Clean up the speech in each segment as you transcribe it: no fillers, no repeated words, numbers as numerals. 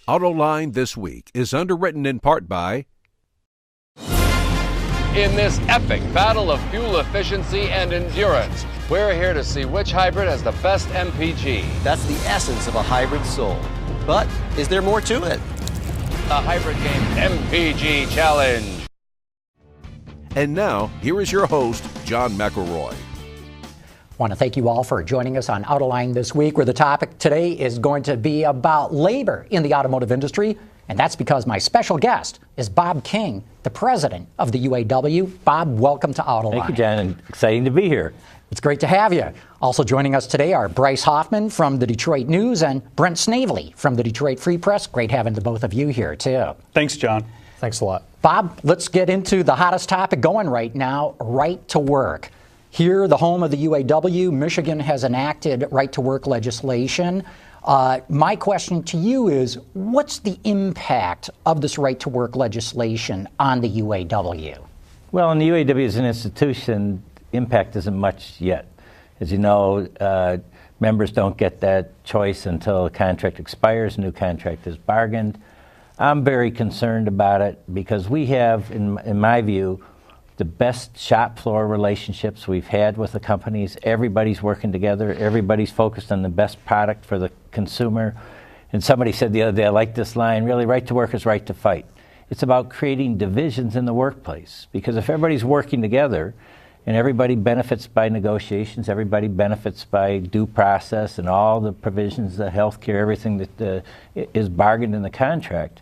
Autoline This Week is underwritten in part by... In this epic battle of fuel efficiency and endurance, we're here to see which hybrid has the best MPG. That's the essence of a hybrid soul. But is there more to it? The Hybrid Game MPG Challenge. And now, here is your host, John McElroy. I want to thank you all for joining us on Autoline This Week, where the topic today is going to be about labor in the automotive industry. And that's because my special guest is Bob King, the president of the UAW. Bob, welcome to Autoline. Thank you, John, and exciting to be here. It's great to have you. Also joining us today are Bryce Hoffman from the Detroit News and Brent Snavely from the Detroit Free Press. Great having the both of you here, too. Thanks, John. Thanks a lot. Bob, let's get into the hottest topic going right now, right to work. Here, the home of the UAW, Michigan has enacted right to work legislation. My question to you is, what's the impact of this right to work legislation on the UAW? Well, in the UAW as an institution, impact isn't much yet. As you know, members don't get that choice until a contract expires, a new contract is bargained. I'm very concerned about it because we have, in my view, the best shop floor relationships we've had with the companies. Everybody's working together. Everybody's focused on the best product for the consumer. And somebody said the other day, I like this line, really, right to work is right to fight. It's about creating divisions in the workplace, because if everybody's working together and everybody benefits by negotiations, everybody benefits by due process and all the provisions, the health care, everything that is bargained in the contract,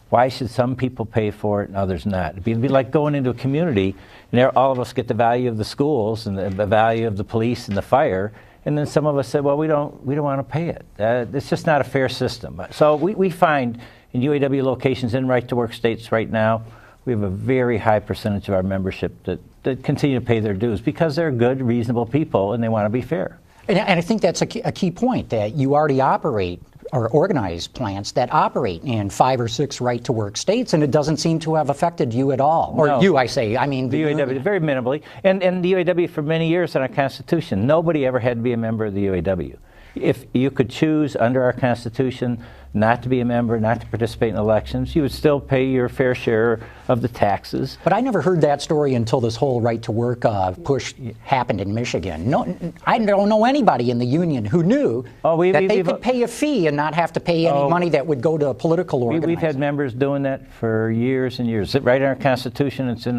why should some people pay for it and others not? It'd be like going into a community and all of us get the value of the schools and the value of the police and the fire, and then some of us say, well, we don't want to pay it. It's just not a fair system. So we find in UAW locations in right-to-work states right now, we have a very high percentage of our membership that continue to pay their dues because they're good, reasonable people and they want to be fair. And I think that's a key point, that you already operate or organize plants that operate in 5 or 6 right-to-work states, and it doesn't seem to have affected you at all. Or no. You, I say. I mean, the UAW, very minimally. And the UAW, for many years in our Constitution, nobody ever had to be a member of the UAW. If you could choose under our Constitution not to be a member, not to participate in elections, you would still pay your fair share of the taxes. But I never heard that story until this whole right-to-work push happened in Michigan. No, I don't know anybody in the union who knew that they could pay a fee and not have to pay any money that would go to a political organization. We've had members doing that for years and years. Right in our Constitution, it's in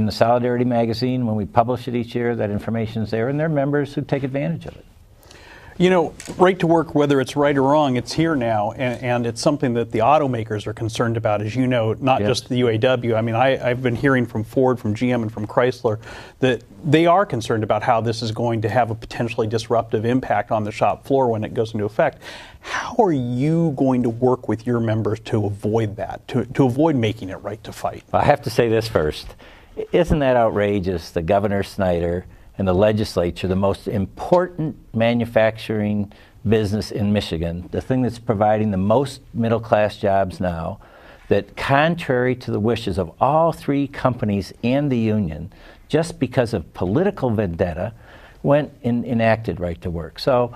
the Solidarity magazine. When we publish it each year, that information's there, and there are members who take advantage of it. You know, right to work, whether it's right or wrong, it's here now, and it's something that the automakers are concerned about, as you know, not just the UAW. I mean, I've been hearing from Ford, from GM, and from Chrysler that they are concerned about how this is going to have a potentially disruptive impact on the shop floor when it goes into effect. How are you going to work with your members to avoid that, to avoid making it right to fight? Well, I have to say this first. Isn't that outrageous that Governor Snyder and the legislature, the most important manufacturing business in Michigan, the thing that's providing the most middle-class jobs now, that contrary to the wishes of all 3 companies and the union, just because of political vendetta, went and enacted right to work. So,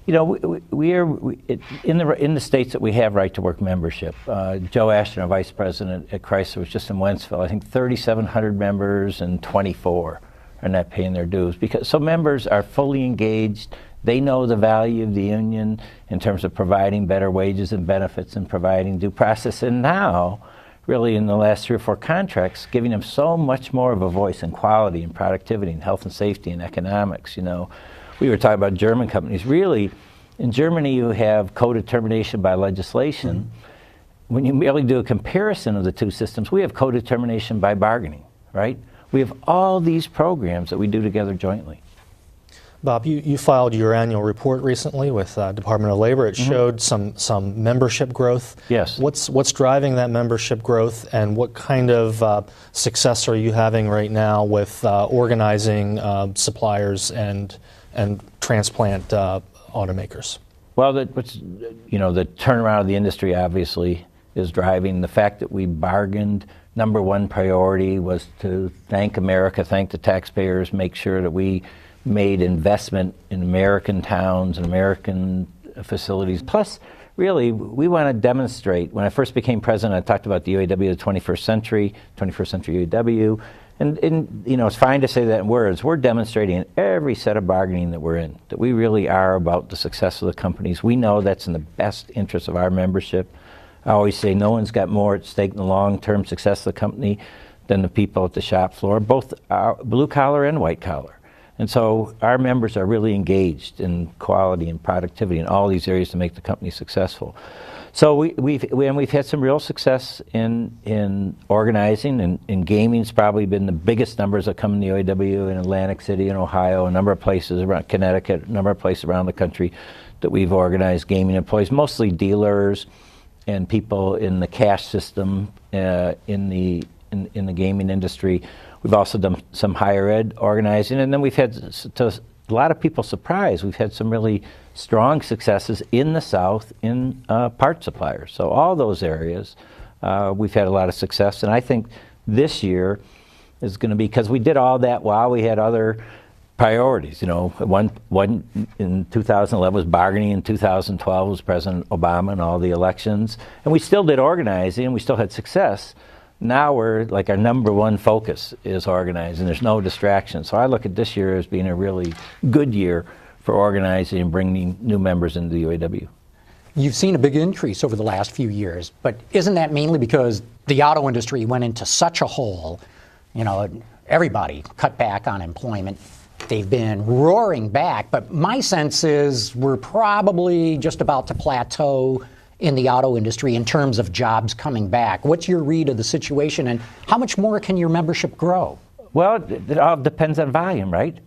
you know, in the states that we have right to work membership, Joe Ashton, our vice president at Chrysler, was just in Wentzville. I think 3,700 members and 24 are not paying their dues. So members are fully engaged. They know the value of the union in terms of providing better wages and benefits and providing due process. And now, really in the last 3 or 4 contracts, giving them so much more of a voice in quality and productivity and health and safety and economics. You know, we were talking about German companies. Really, in Germany you have co-determination by legislation. Mm-hmm. When you merely do a comparison of the 2 systems, we have co-determination by bargaining, right? We have all these programs that we do together jointly. Bob, you filed your annual report recently with Department of Labor. It showed some membership growth. Yes. What's driving that membership growth, and what kind of success are you having right now with organizing suppliers and transplant automakers? Well, the turnaround of the industry obviously is driving the fact that we bargained. Number 1 priority was to thank America, thank the taxpayers, make sure that we made investment in American towns and American facilities. Plus, really, we want to demonstrate. When I first became president, I talked about the UAW of the 21st century UAW. And it's fine to say that in words. We're demonstrating in every set of bargaining that we're in that we really are about the success of the companies. We know that's in the best interest of our membership. I always say no one's got more at stake in the long-term success of the company than the people at the shop floor, both blue collar and white collar. And so our members are really engaged in quality and productivity in all these areas to make the company successful. So we've had some real success in organizing, and gaming's probably been the biggest numbers that come in the UAW in Atlantic City and Ohio, a number of places around Connecticut, a number of places around the country that we've organized gaming employees, mostly dealers and people in the cash system in the gaming industry. We've also done some higher ed organizing, and then we've had, to a lot of people's surprise, we've had some really strong successes in the South in part suppliers. So all those areas, we've had a lot of success, and I think this year is going to be, because we did all that while we had other priorities. One in 2011 was bargaining, in 2012 was President Obama and all the elections, and we still did organizing, and we still had success. Now we're like, our number one focus is organizing. There's no distraction. So I look at this year as being a really good year for organizing and bringing new members into the UAW. You've seen a big increase over the last few years, but isn't that mainly because the auto industry went into such a hole? Everybody cut back on employment. They've been roaring back, but my sense is we're probably just about to plateau in the auto industry in terms of jobs coming back. What's your read of the situation, and how much more can your membership grow? Well, it all depends on volume, right?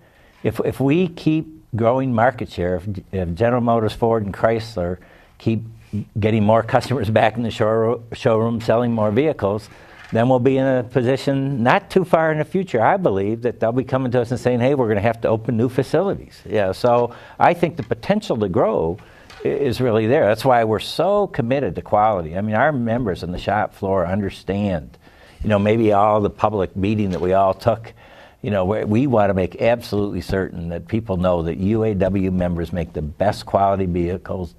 If we keep growing market share, if General Motors, Ford, and Chrysler keep getting more customers back in the showroom, selling more vehicles, then we'll be in a position not too far in the future, I believe, that they'll be coming to us and saying, hey, we're going to have to open new facilities. Yeah, so I think the potential to grow is really there. That's why we're so committed to quality. I mean, our members on the shop floor understand, maybe all the public meeting that we all took, we want to make absolutely certain that people know that UAW members make the best quality vehicles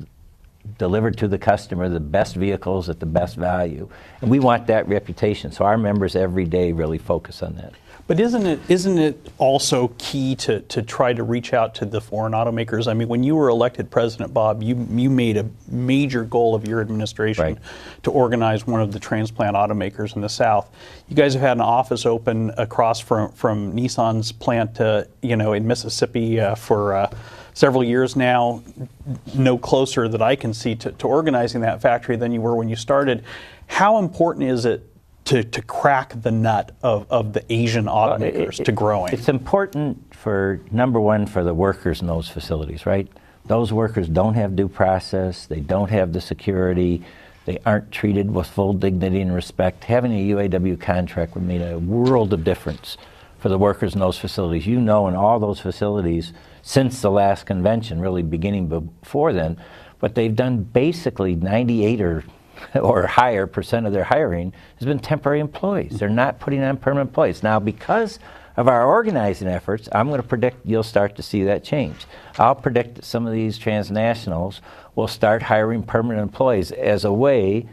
delivered to the customer, the best vehicles at the best value. And we want that reputation. So our members every day really focus on that. But isn't it also key to try to reach out to the foreign automakers? I mean, when you were elected president, Bob, you made a major goal of your administration to organize one of the transplant automakers in the South. You guys have had an office open across from Nissan's plant, in Mississippi for several years now. No closer that I can see to organizing that factory than you were when you started. How important is it to crack the nut of the Asian automakers to growing? It's important for, number one, for the workers in those facilities, right? Those workers don't have due process, they don't have the security, they aren't treated with full dignity and respect. Having a UAW contract would mean a world of difference for the workers in those facilities. In all those facilities, since the last convention, really beginning before then, but they've done basically 98 or higher percent of their hiring has been temporary employees. They're not putting on permanent employees. Now, because of our organizing efforts, I'm going to predict you'll start to see that change. I'll predict that some of these transnationals will start hiring permanent employees as a way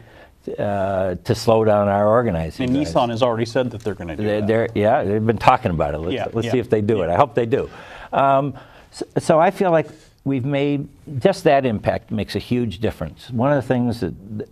to slow down our organizing. And Nissan has already said that they're going to do that. Yeah, they've been talking about it. Let's see if they do it. I hope they do. So I feel like we've made just that impact makes a huge difference. One of the things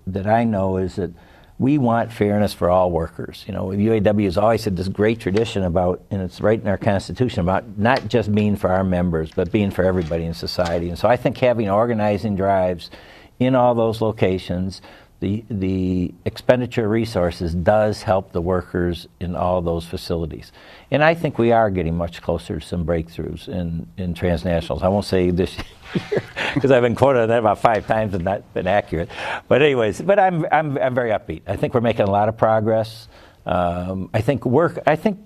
that I know is that we want fairness for all workers. UAW has always had this great tradition about, and it's right in our Constitution, about not just being for our members, but being for everybody in society. And so I think having organizing drives in all those locations, the expenditure resources does help the workers in all those facilities. And I think we are getting much closer to some breakthroughs in transnationals. I won't say this year, because I've been quoted on that about 5 times and not been accurate. But anyways, I'm very upbeat. I think we're making a lot of progress. I think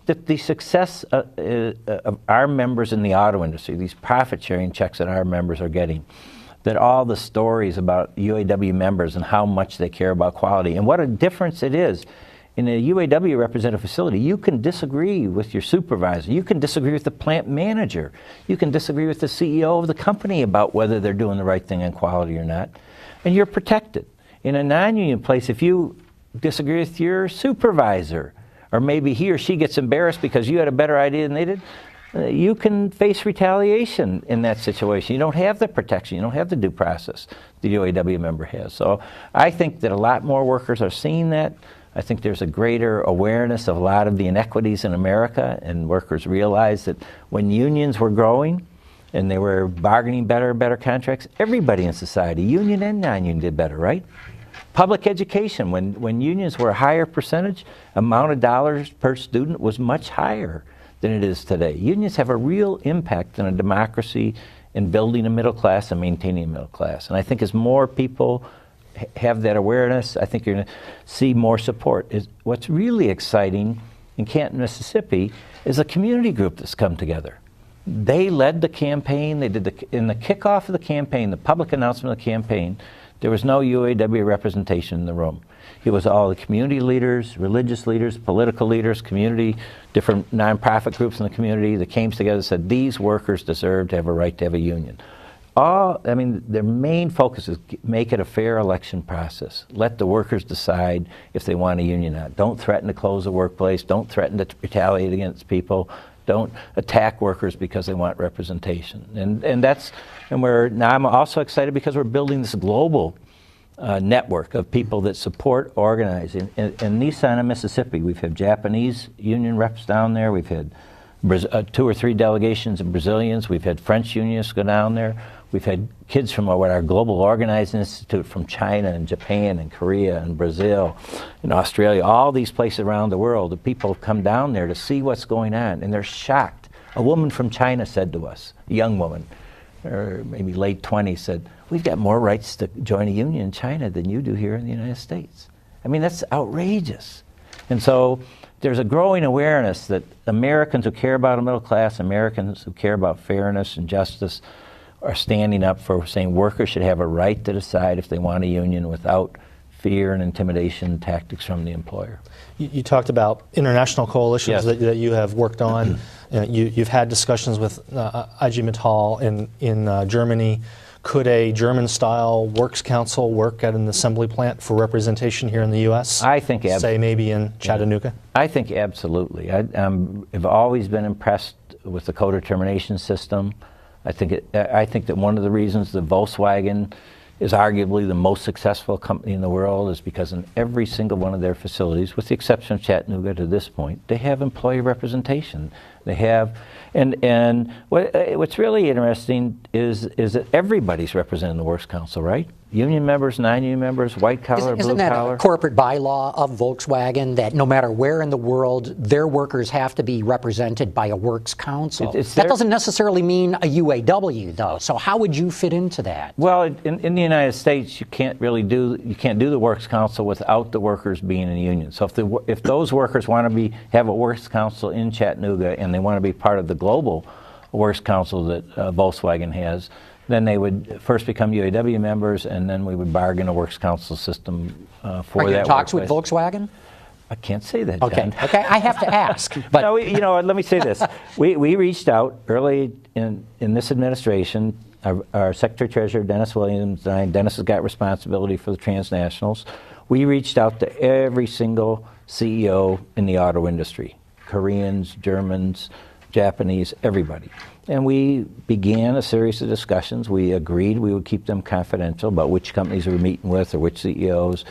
that the success of our members in the auto industry, these profit sharing checks that our members are getting, that all the stories about UAW members and how much they care about quality and what a difference it is In a UAW representative facility, you can disagree with your supervisor. You can disagree with the plant manager. You can disagree with the CEO of the company about whether they're doing the right thing on quality or not. And you're protected. In a non-union place, if you disagree with your supervisor, or maybe he or she gets embarrassed because you had a better idea than they did, you can face retaliation in that situation. You don't have the protection. You don't have the due process the UAW member has. So I think that a lot more workers are seeing that. I think there's a greater awareness of a lot of the inequities in America, and workers realize that when unions were growing and they were bargaining better and better contracts, everybody in society, union and non-union, did better, right? Public education, when unions were a higher percentage, amount of dollars per student was much higher than it is today. Unions have a real impact in a democracy in building a middle class and maintaining a middle class. And I think as more people have that awareness, I think you're going to see more support. What's really exciting in Canton, Mississippi, is a community group that's come together. They led the campaign. They did in the kickoff of the campaign, the public announcement of the campaign, there was no UAW representation in the room. It was all the community leaders, religious leaders, political leaders, community, different nonprofit groups in the community that came together and said, these workers deserve to have a right to have a union. Their main focus is make it a fair election process. Let the workers decide if they want a union or not. Don't threaten to close the workplace. Don't threaten to retaliate against people. Don't attack workers because they want representation. Now I'm also excited because we're building this global network of people that support organizing. In Nissan, Mississippi, we've had Japanese union reps down there. We've had 2 or 3 delegations of Brazilians. We've had French unionists go down there. We've had kids from our Global Organizing Institute from China and Japan and Korea and Brazil and Australia, all these places around the world. The people have come down there to see what's going on, and they're shocked. A woman from China said to us, a young woman, or maybe late 20s, said, we've got more rights to join a union in China than you do here in the United States. I mean, that's outrageous. And so there's a growing awareness that Americans who care about a middle class, Americans who care about fairness and justice, are standing up for saying workers should have a right to decide if they want a union without fear and intimidation tactics from the employer. You talked about international coalitions Yes. that you have worked on. You've had discussions with IG Metall in Germany. Could a German-style works council work at an assembly plant for representation here in the U.S.? I think say maybe in Chattanooga? I think absolutely. I've always been impressed with the co-determination system. I think that one of the reasons that Volkswagen is arguably the most successful company in the world is because in every single one of their facilities, with the exception of Chattanooga to this point, they have employee representation. They have, and what's really interesting is that everybody's represented in the Works Council, right? Union members, non-union members, white collar, blue Isn't that collar. a corporate bylaw of Volkswagen that no matter where in the world, their workers have to be represented by a works council? That doesn't necessarily mean a UAW, though. So how would you fit into that? Well, in the United States, you can't do the works council without the workers being in a union. So if those workers want to have a works council in Chattanooga and they want to be part of the global works council that Volkswagen has, then they would first become UAW members, and then we would bargain a works council system for that. Are you in talks with workplace. Volkswagen? I can't say that, Okay. John. Okay. I have to ask. But No, let me say this. We reached out early in this administration. Our Secretary-Treasurer, Dennis Williams, Dennis has got responsibility for the transnationals. We reached out to every single CEO in the auto industry, Koreans, Germans, Japanese, everybody. And we began a series of discussions. We agreed we would keep them confidential about which companies we were meeting with or which CEOs.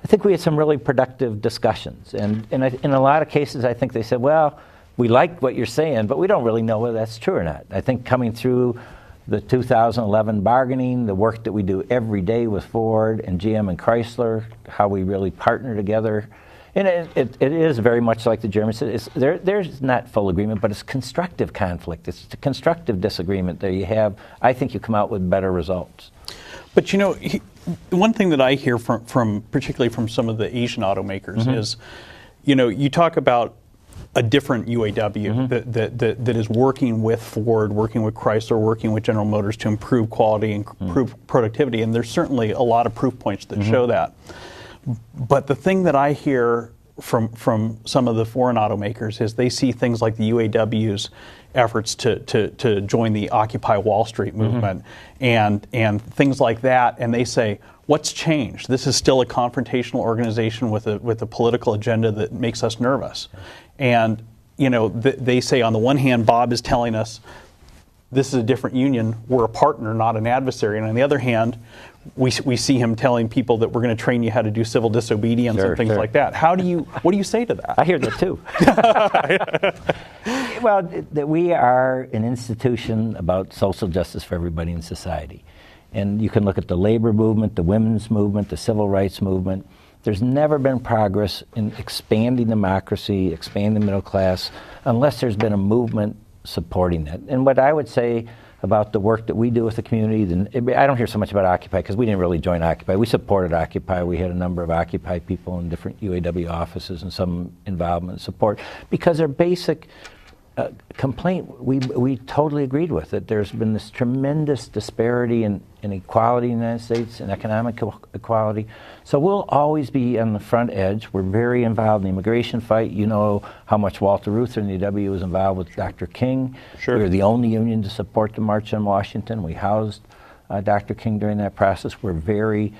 I think we had some really productive discussions. And in a lot of cases, I think they said, well, we like what you're saying, but we don't really know whether that's true or not. I think coming through the 2011 bargaining, the work that we do every day with Ford and GM and Chrysler, how we really partner together, and it is very much like the Germans said. There's not full agreement, but it's constructive conflict. It's a constructive disagreement that you have. I think you come out with better results. But one thing that I hear from particularly from some of the Asian automakers is, you talk about a different UAW that is working with Ford, working with Chrysler, working with General Motors to improve quality and improve productivity, and there's certainly a lot of proof points that show that. But the thing that I hear from some of the foreign automakers is they see things like the UAW's efforts to join the Occupy Wall Street movement and things like that, and they say, what's changed? This is still a confrontational organization with a political agenda that makes us nervous. And they say on the one hand, Bob is telling us this is a different union, we're a partner, not an adversary, and on the other hand, we see him telling people that we're going to train you how to do civil disobedience and things like that. What do you say to that? I hear that too. Well, that we are an institution about social justice for everybody in society. And you can look at the labor movement, the women's movement, the civil rights movement. There's never been progress in expanding democracy, expanding the middle class, unless there's been a movement supporting that. And what I would say about the work that we do with the community, I don't hear so much about Occupy because we didn't really join Occupy. We supported Occupy. We had a number of Occupy people in different UAW offices and some involvement and support because their basic complaint we totally agreed with, that there's been this tremendous disparity in equality in the United States and economic equality. So we'll always be on the front edge. We're very involved in the immigration fight. You know how much Walter Reuther in the UAW was involved with Dr. King. Sure. We were the only union to support the March on Washington. We housed Dr. King during that process. We're very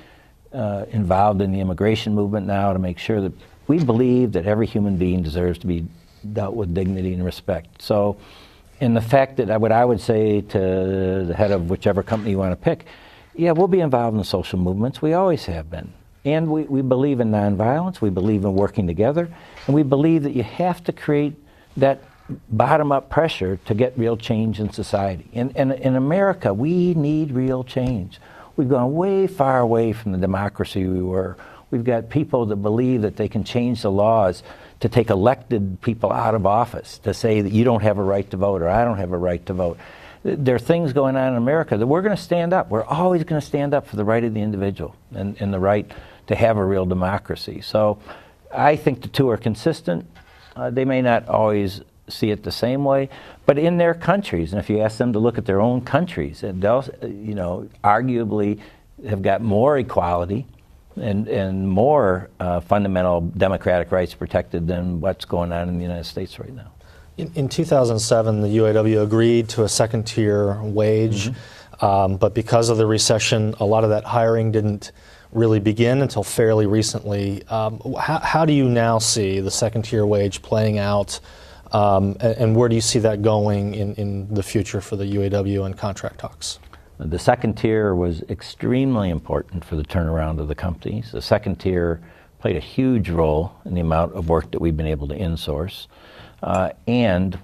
involved in the immigration movement now to make sure that we believe that every human being deserves to be dealt with dignity and respect. So, in the fact that what I would say to the head of whichever company you want to pick, yeah, we'll be involved in social movements. We always have been. And we believe in nonviolence. We believe in working together. And we believe that you have to create that bottom-up pressure to get real change in society. And in America, we need real change. We've gone way far away from the democracy we were. We've got people that believe that they can change the laws to take elected people out of office, to say that you don't have a right to vote or I don't have a right to vote. There are things going on in America that we're going to stand up. We're always going to stand up for the right of the individual and the right to have a real democracy. So I think the two are consistent. They may not always see it the same way, but in their countries, and if you ask them to look at their own countries, they'll, arguably have got more equality and more fundamental democratic rights protected than what's going on in the United States right now. In 2007, the UAW agreed to a second-tier wage, but because of the recession, a lot of that hiring didn't really begin until fairly recently. How do you now see the second-tier wage playing out, and where do you see that going in the future for the UAW and contract talks? The second tier was extremely important for the turnaround of the companies. The second tier played a huge role in the amount of work that we've been able to insource. And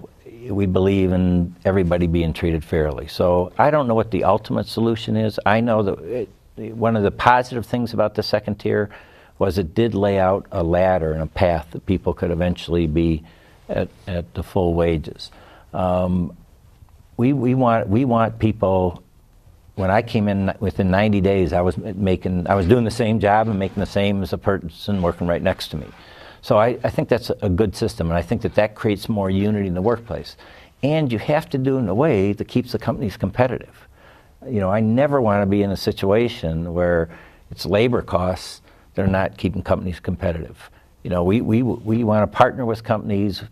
we believe in everybody being treated fairly. So I don't know what the ultimate solution is. I know that one of the positive things about the second tier was it did lay out a ladder and a path that people could eventually be at the full wages. We want people. When I came in within 90 days, I was doing the same job and making the same as a person working right next to me. So I think that's a good system, and I think that creates more unity in the workplace. And you have to do it in a way that keeps the companies competitive. I never want to be in a situation where it's labor costs that are not keeping companies competitive. We want to partner with companies.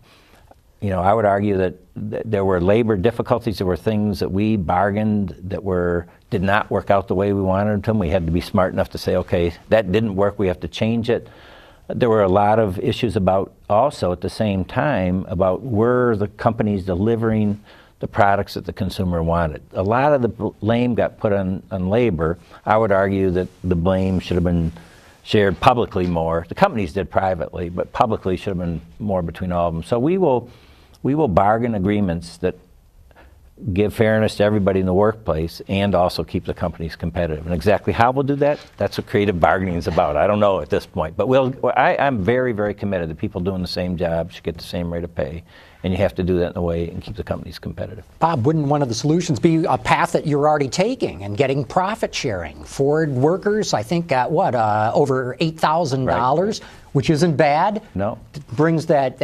I would argue that there were labor difficulties. There were things that we bargained that did not work out the way we wanted them. We had to be smart enough to say, okay, that didn't work. We have to change it. There were a lot of issues about also at the same time about were the companies delivering the products that the consumer wanted. A lot of the blame got put on labor. I would argue that the blame should have been shared publicly more. The companies did privately, but publicly should have been more between all of them. So we will bargain agreements that give fairness to everybody in the workplace and also keep the companies competitive. And exactly how we'll do that, that's what creative bargaining is about. I don't know at this point, but I'm very, very committed that people doing the same job should get the same rate of pay, and you have to do that in a way and keep the companies competitive. Bob, wouldn't one of the solutions be a path that you're already taking and getting profit sharing? Ford workers, I think, got over $8,000, right, which isn't bad. No. Brings that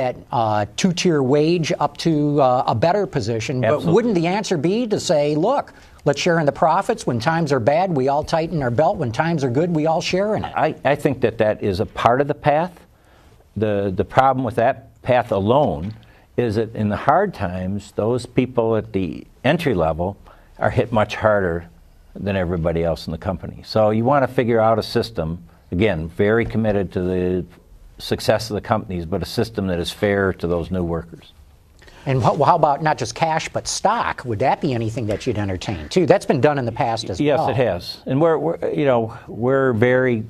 two-tier wage up to a better position. Absolutely. But wouldn't the answer be to say, look, let's share in the profits. When times are bad, we all tighten our belt. When times are good, we all share in it. I think that is a part of the path. the problem with that path alone is that in the hard times, those people at the entry level are hit much harder than everybody else in the company. So you want to figure out a system, again, very committed to the success of the companies, but a system that is fair to those new workers. And how about not just cash, but stock? Would that be anything that you'd entertain too? That's been done in the past as well. Yes, it has. And we're very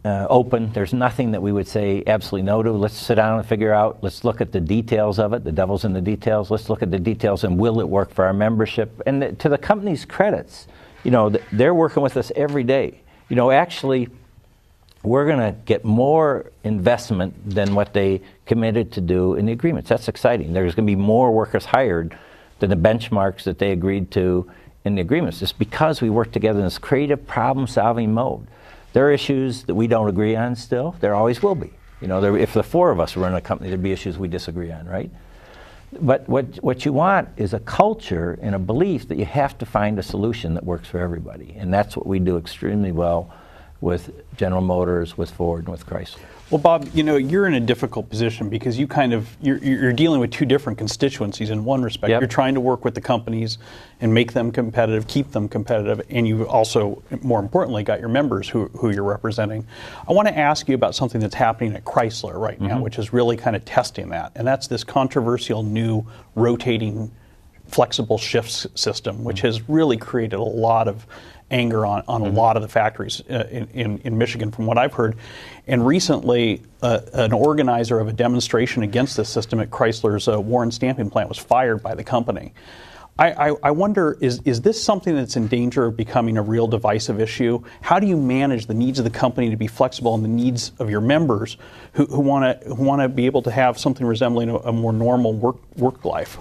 open. There's nothing that we would say absolutely no to. Let's sit down and figure out. Let's look at the details of it. The devil's in the details. Let's look at the details and will it work for our membership? And to the company's credits, they're working with us every day. Actually, we're going to get more investment than what they committed to do in the agreements. That's exciting. There's going to be more workers hired than the benchmarks that they agreed to in the agreements. It's because we work together in this creative problem-solving mode. There are issues that we don't agree on still. There always will be. If the four of us run a company, there'd be issues we disagree on, right? But what you want is a culture and a belief that you have to find a solution that works for everybody. And that's what we do extremely well with General Motors, with Ford, and with Chrysler. Well, Bob, you're in a difficult position because you're dealing with two different constituencies in one respect. Yep. You're trying to work with the companies and make them competitive, keep them competitive, and you've also, more importantly, got your members who you're representing. I want to ask you about something that's happening at Chrysler right now, which is really kind of testing that, and that's this controversial new rotating flexible shifts system, which has really created a lot of anger on a lot of the factories in Michigan, from what I've heard. And recently, an organizer of a demonstration against this system at Chrysler's Warren stamping plant was fired by the company. I wonder, is this something that's in danger of becoming a real divisive issue? How do you manage the needs of the company to be flexible and the needs of your members who want to be able to have something resembling a more normal work life?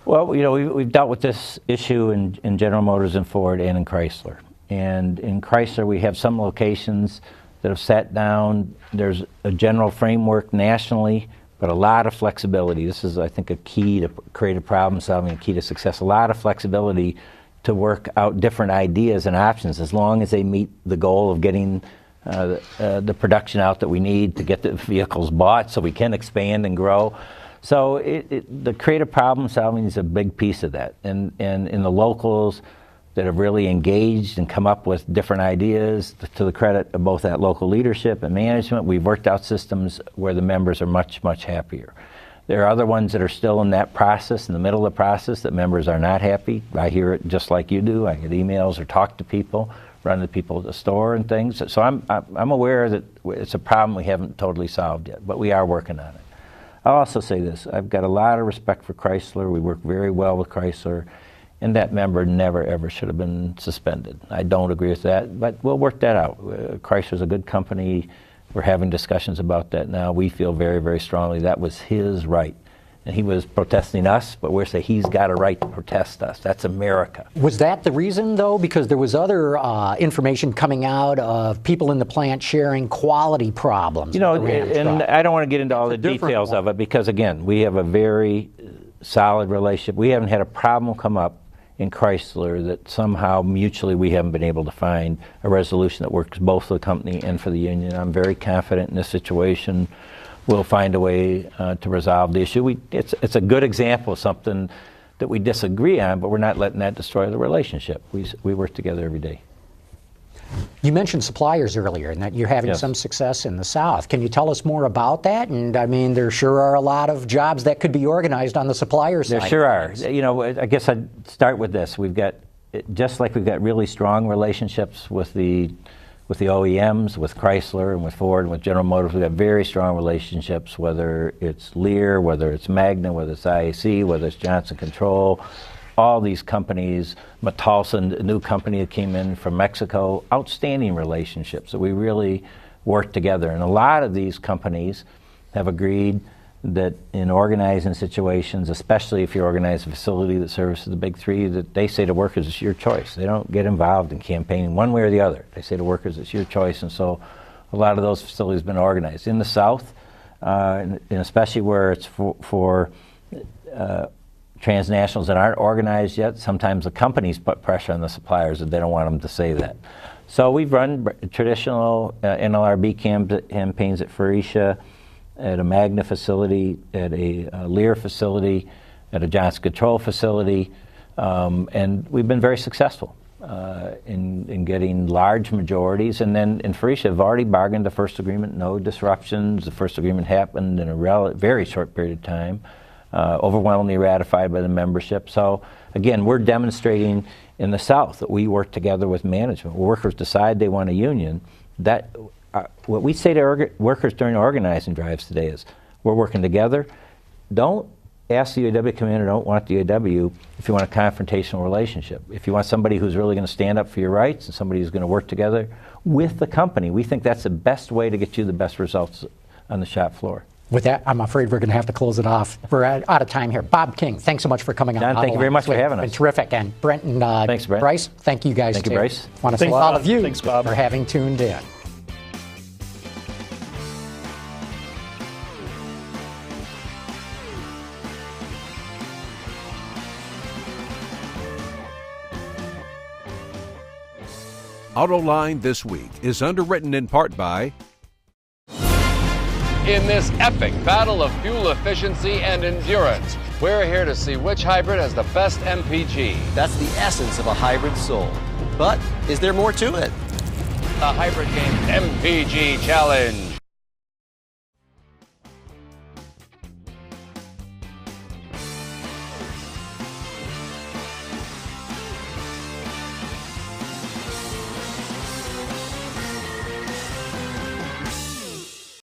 Well, we've dealt with this issue in General Motors and Ford and in Chrysler. And in Chrysler, we have some locations that have sat down. There's a general framework nationally, but a lot of flexibility. This is, I think, a key to creative problem solving, a key to success. A lot of flexibility to work out different ideas and options as long as they meet the goal of getting the production out that we need to get the vehicles bought so we can expand and grow. So the creative problem solving is a big piece of that. And in the locals that have really engaged and come up with different ideas, to the credit of both that local leadership and management, we've worked out systems where the members are much, much happier. There are other ones that are still in that process, in the middle of the process, that members are not happy. I hear it just like you do. I get emails or talk to people, run to people at the store and things. So I'm aware that it's a problem we haven't totally solved yet, but we are working on it. I'll also say this. I've got a lot of respect for Chrysler. We work very well with Chrysler, and that member never, ever should have been suspended. I don't agree with that, but we'll work that out. Chrysler's a good company. We're having discussions about that now. We feel very, very strongly that was his right. And he was protesting us, but we're saying he's got a right to protest us. That's America. Was that the reason, though? Because there was other information coming out of people in the plant sharing quality problems. And I don't want to get into all the details of it because, again, we have a very solid relationship. We haven't had a problem come up in Chrysler that somehow mutually we haven't been able to find a resolution that works both for the company and for the union. I'm very confident in this situation. We'll find a way to resolve the issue. It's a good example of something that we disagree on, but we're not letting that destroy the relationship. We work together every day. You mentioned suppliers earlier and that you're having some success in the South. Can you tell us more about that? And I mean, there sure are a lot of jobs that could be organized on the supplier side. There sure are. I guess I'd start with this. We've got, just like we've got really strong relationships with the OEMs, with Chrysler and with Ford and with General Motors, we've got very strong relationships, whether it's Lear, whether it's Magna, whether it's IAC, whether it's Johnson Control, all these companies, Metalsa, a new company that came in from Mexico, outstanding relationships that we really work together. And a lot of these companies have agreed that in organizing situations, especially if you organize a facility that services the big three, that they say to workers, it's your choice. They don't get involved in campaigning one way or the other. They say to workers, it's your choice. And so a lot of those facilities have been organized. In the South, and especially where it's for transnationals that aren't organized yet, sometimes the companies put pressure on the suppliers that they don't want them to say that. So we've run traditional NLRB campaigns at Faurecia. at a Magna facility, at a Lear facility, at a Johnson Control facility, and we've been very successful in getting large majorities. And then in Faurecia, have already bargained the first agreement, no disruptions. The first agreement happened in a very short period of time, overwhelmingly ratified by the membership. So again, we're demonstrating in the South that we work together with management. When workers decide they want a union, that what we say to workers during organizing drives today is, we're working together. Don't ask the UAW to come in, or don't want the UAW if you want a confrontational relationship. If you want somebody who's really going to stand up for your rights and somebody who's going to work together with the company, we think that's the best way to get you the best results on the shop floor. With that, I'm afraid we're going to have to close it off. We're out of time here. Bob King, thanks so much for coming on. John, thank you very much for having us. It's been terrific. And Brent and thanks, Brent. Bryce, thank you guys thank too. You, Bryce. I want to thank all of you Thanks, Bob. for having tuned in. Autoline This Week is underwritten in part by... In this epic battle of fuel efficiency and endurance, we're here to see which hybrid has the best MPG. That's the essence of a hybrid soul. But is there more to it? The Hybrid Game MPG Challenge.